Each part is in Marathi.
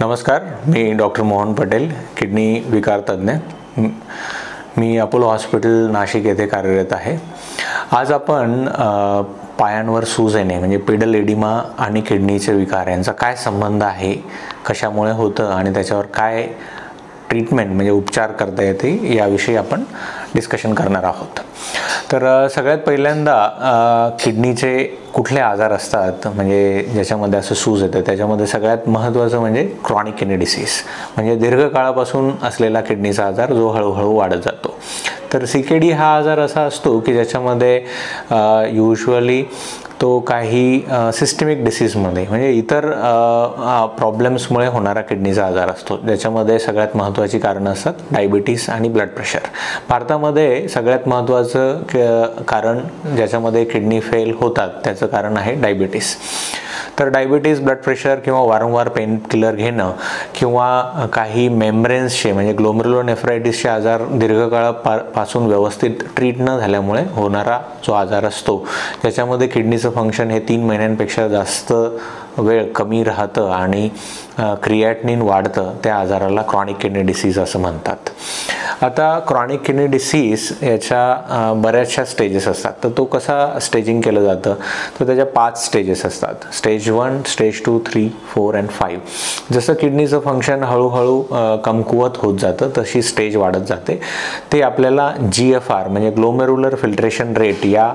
नमस्कार, मी डॉक्टर मोहन पटेल, किडनी विकार तज्ञ। मी अपोलो हॉस्पिटल नाशिक येथे कार्यरत आहे। आज आपण पायांवर सूज येणे म्हणजे पेडल एडिमा आणि किडनीचे विकार यांचा काय संबंध आहे, कशामुळे होतं आणि त्याच्यावर काय ट्रीटमेंट म्हणजे उपचार करता येते याविषयी आपण डिस्कशन करणार आहोत। तर सगळ्यात पहिल्यांदा किडनीचे कुठले आजार असतात म्हणजे ज्याच्यामध्ये असं सूज येतं, त्याच्यामध्ये सगळ्यात महत्त्वाचं म्हणजे क्रॉनिक किडनी डिसीज म्हणजे दीर्घकाळापासून असलेला किडनीचा आजार जो हळूहळू वाढत जातो। तर CKD हा आजार असा असतो की ज्याच्यामध्ये युजुअली तो काही सिस्टमिक डिसीजमध्ये म्हणजे इतर प्रॉब्लेम्समुळे होणारा किडनीचा आजार असतो, ज्याच्यामध्ये सगळ्यात महत्त्वाची कारणं असतात डायबिटीस आणि ब्लड प्रेशर। भारतामध्ये सगळ्यात महत्त्वाचं कारण ज्याच्यामध्ये किडनी फेल होतात त्याचं कारण आहे डायबिटीस। तर डायबिटीस, ब्लड प्रेशर किंवा वारंवार पेन किलर घेणं किंवा काही मेम्ब्रेन्सचे म्हणजे ग्लोमेरुलोनेफ्रायटिसचे आजार दीर्घकाळापासून व्यवस्थित ट्रीट न झाल्यामुळे होणारा जो आजार असतो, ज्याच्यामध्ये किडनीचं फंक्शन हे 3 महिन्यांपेक्षा जास्त वेळ कमी राहतं आणि क्रिएटिनिन वाढतं, त्या आजाराला क्रॉनिक किडनी डिसीज असं म्हणतात। आता क्रॉनिक किडनी डिसीज याच्या बऱ्याचशा स्टेजेस असतात। तर तो कसा स्टेजिंग केलं जातं, तर त्याच्या 5 स्टेजेस असतात, स्टेज 1, स्टेज 2, 3, 4 and 5। जसं किडनीचं फंक्शन हळूहळू कमकुवत होत जातं तशी स्टेज वाढत जाते। ते आपल्याला GFR म्हणजे ग्लोमेरुलर फिल्ट्रेशन रेट या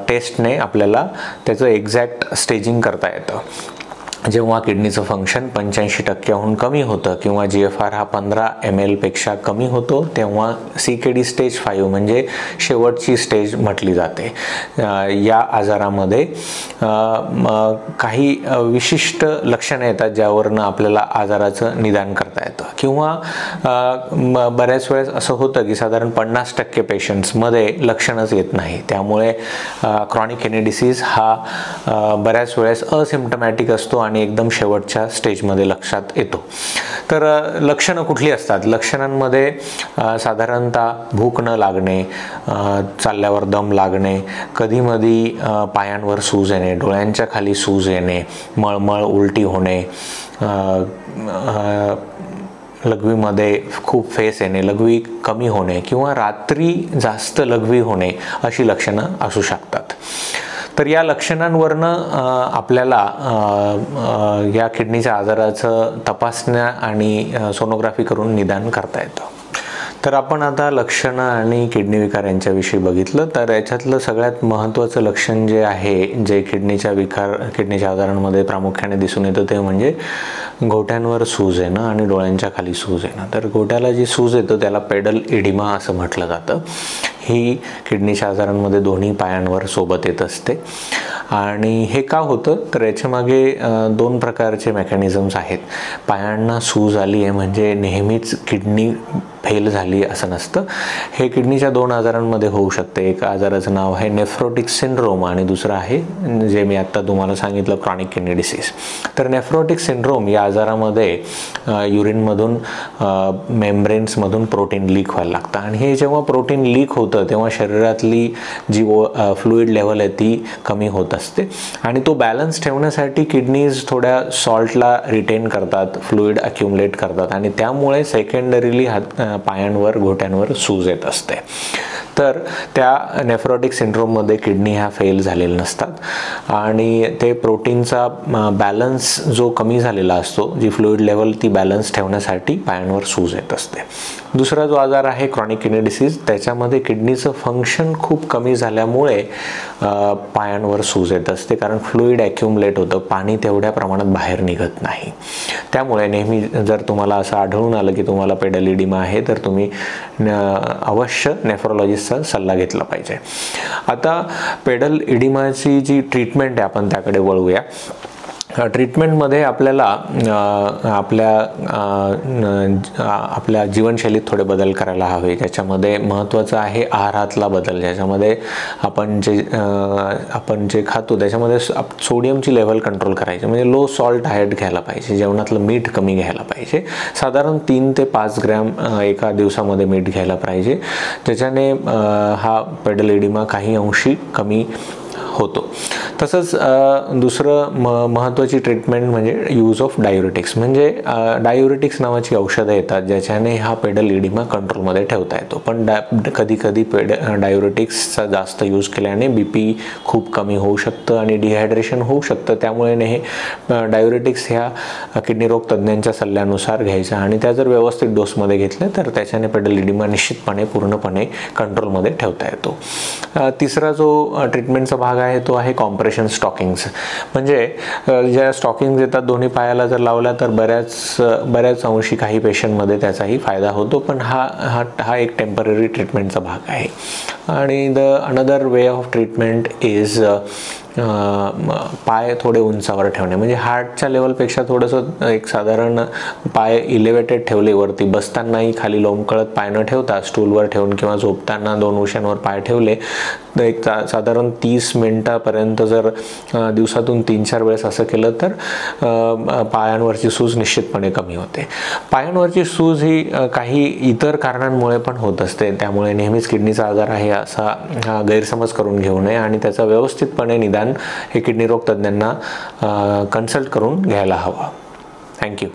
टेस्टने आपल्याला त्याचं एक्झॅक्ट स्टेजिंग करता येतं। जेव्हा किडनीचं फंक्शन 85% कमी होतं किंवा GFR हा 15 ml पेक्षा कमी होतो, तेव्हा CKD स्टेज 5 म्हणजे शेवटची स्टेज म्हटली जाते। या आजारामध्ये काही विशिष्ट लक्षणे येतात ज्यावरनं आपल्याला आजाराचं निदान करता येतं किंवा बऱ्याच वेळेस असं होतं की साधारण 50% पेशंट्समध्ये लक्षणच येत नाही। त्यामुळे क्रॉनिक किडनी डिसीज हा बऱ्याच वेळेस असिम्प्टमॅटिक असतो आणि एकदम शेवटच्या स्टेजमध्ये लक्षात येतो। तर लक्षणं कुठली असतात? लक्षणांमध्ये साधारणतः भूक न लागणे, चालल्यावर दम लागणे, कधीमधी पायांवर सूज येणे, डोळ्यांच्या खाली सूज येणे, मळमळ, उलटी होणे, लघवीमध्ये खूप फेस येणे, लघवी कमी होणे किंवा रात्री जास्त लघवी होणे अशी लक्षणं असू शकतात। तर या लक्षणांवरनं आपल्याला या किडनीच्या आजाराचं तपासण्या आणि सोनोग्राफी करून निदान करता येतं। तर आपण आता लक्षणं आणि किडनी विकार यांच्याविषयी बघितलं। तर याच्यातलं सगळ्यात महत्त्वाचं लक्षण जे आहे, जे किडनीच्या आजारांमध्ये प्रामुख्याने दिसून येतं, ते म्हणजे घोट्यांवर सूज येणं आणि डोळ्यांच्या खाली सूज येणं। तर घोट्याला जी सूज येतं त्याला पेडल एडिमा असं म्हटलं जातं। ही किडनीच्या आजारांमध्ये दोन्ही पायांवर सोबत येत असते आणि हे का होतं, तर याच्यामागे 2 प्रकारचे मेकॅनिझम्स आहेत। पायांना सूज आली आहे म्हणजे नेहमीच किडनी फेल झाली असं नसतं। हे किडनीच्या 2 आजारांमध्ये होऊ शकते। एक आजाराचं नाव आहे नेफ्रोटिक सिंड्रोम आणि दुसरं आहे जे मी आत्ता तुम्हाला सांगितलं क्रॉनिक किडनी डिसीज। तर नेफ्रोटिक सिंड्रोम या आजारामध्ये युरिनमधून मेम्ब्रेन्समधून प्रोटीन लीक व्हायला लागतं आणि हे जेव्हा प्रोटीन लीक होतं तेव्हा शरीरातली जी फ्लुइड लेवल आहे ती कमी होत असते आणि तो बॅलन्स ठेवण्यासाठी किडनीज थोड्या सॉल्टला रिटेन करतात, फ्लुइड अक्युमुलेट करतात आणि त्यामुळे सेकंडरीली पायांवर, घोट्यांवर सूज येत असते। तर त्या नेफ्रोटिक सिंड्रोममध्ये किडनी ह्या फेल झालेल्या नसतात आणि ते प्रोटीनचा बॅलन्स जो कमी झालेला असतो, जी फ्लुइड लेवल ती बॅलन्स ठेवण्यासाठी पायांवर सूज येत असते। दुसरा जो आजार आहे क्रॉनिक किडनी डिसीज, त्याच्यामध्ये किडनीचं फंक्शन खूप कमी झाल्यामुळे पायांवर सूज येत असते, कारण फ्लुइड ॲक्युमुलेट होतं, पाणी तेवढ्या प्रमाणात बाहेर निघत नाही। त्यामुळे नेहमी जर तुम्हाला असं आढळून आलं की तुम्हाला पेडल एडिमा आहे तर तुम्ही अवश्य नेफ्रोलॉजिस्टचा सल्ला घेतला पाहिजे। आता पेडल एडिमाची जी ट्रीटमेंट आहे आपण त्याकडे वळूया। ट्रीटमेंटमध्ये आपल्याला आपल्या जीवनशैलीत थोडे बदल करायला हवे। ज्याच्यामध्ये महत्त्वाचं आहे आहारातला बदल, ज्याच्यामध्ये आपण जे खातो त्याच्यामध्ये सोडियमची लेवल कंट्रोल करायची, म्हणजे लो सॉल्ट डाएट घ्यायला पाहिजे, जेवणातलं मीठ कमी घ्यायला पाहिजे, साधारण 3 ते 5 ग्रॅम एका दिवसामध्ये मीठ घ्यायला पाहिजे, ज्याच्याने हा पेडल एडिमा काही अंशी कमी होतो. तसंच दुसरं महत्त्वाची ट्रीटमेंट म्हणजे यूज ऑफ डायुरेटिक्स. म्हणजे डायुरेटिक्स नावाची औषधं येतात ज्याच्याने हा पेडल इडिमा कंट्रोलमध्ये ठेवता येतो. पण कधी कधी डायुरेटिक्सचा जास्त यूज केल्याने BP खूप कमी होऊ शकतं आणि डिहायड्रेशन होऊ शकतं. त्यामुळे हे डायुरेटिक्स ह्या किडनी रोग तज्ज्ञांच्या सल्ल्यानुसार घ्यायचा आणि त्या जर व्यवस्थित डोसमध्ये घेतल्या तर त्याच्याने पेडल इडिमा निश्चितपणे पूर्णपणे कंट्रोलमध्ये ठेवता येतो. तिसरा जो ट्रीटमेंटचा भाग आहे तो आहे कॉम्प्रेशन स्टॉकिंग्स. म्हणजे ज्या स्टॉकिंग्स येतात दोन्ही पायाला जर लावल्या तर बऱ्याच अंशी काही पेशंटमध्ये त्याचाही फायदा होतो. पण हा एक टेम्पररी ट्रीटमेंटचा भाग आहे. आणि another way of treatment is पाय थोडे उंचावर ठेवणे. म्हणजे हार्टच्या लेवलपेक्षा थोडंसं एक साधारण पाय इलेवेटेड ठेवले वरती, बसतानाही खाली लोंबकळत पाय न ठेवता स्टूलवर ठेवून किंवा झोपताना 2 उशांवर पाय ठेवले तर एक साधारण 30 मिनिटापर्यंत जर दिवसातून 3-4 वेळेस असं केलं तर पायांवरची सूज निश्चितपणे कमी होते. पायांवरची सूज ही काही इतर कारणांमुळे पण होत असते. त्यामुळे नेहमीच किडनीचा आजार आहे असा गैरसमज करून घेऊ नये आणि त्याचा व्यवस्थितपणे निदान हे किडनी रोग तज्ज्ञांना कन्सल्ट करून घ्यायला हवं. थँक्यू.